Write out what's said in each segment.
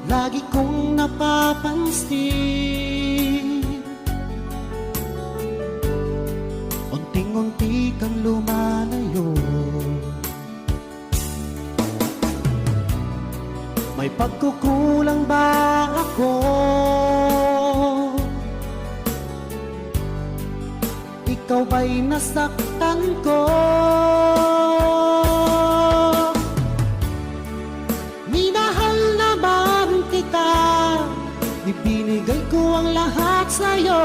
Lagi kong napapansin, unting-unti kang lumalayo. May pagkukulang ba ako? Ikaw ba'y nasaktan ko? Minahal naman kita, ibinigay ko ang lahat sa'yo.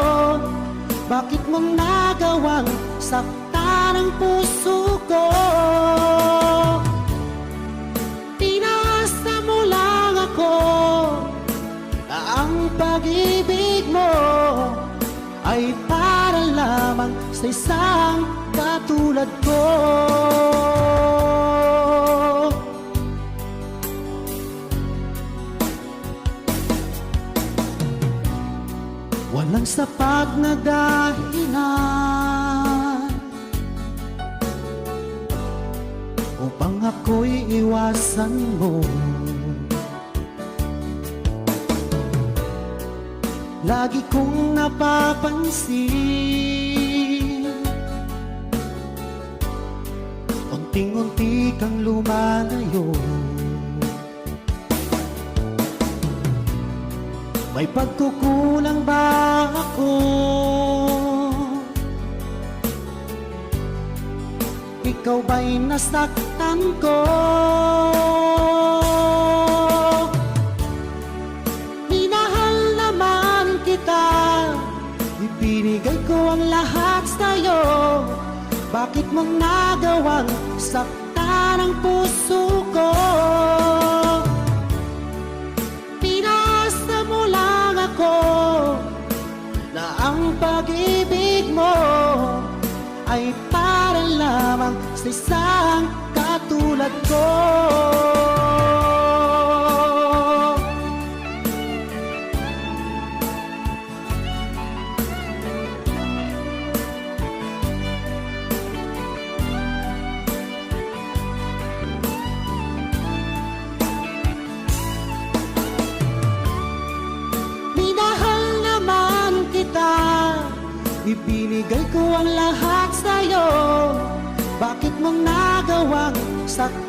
Bakit mo nagawang saktan ang puso ko? Pinasa mo lang ako na ang pag-ibig mo ay para lamang sa isang katulad ko. Walang sapat na dahilan upang ako'y iwasan mo. Lagi kong napapansin, unting-unti kang lumalayo. May pagkukulang ba ako? Ikaw ba'y nasaktan ko? Minahal naman kita, ibinigay ko ang lahat sa'yo. Bakit mo nagawang saktan ang puso ko? Na ang pag-ibig mo ay para lamang sa isang katulad ko. Ibinigay ko ang lahat sa'yo. Bakit mo nagawang saktan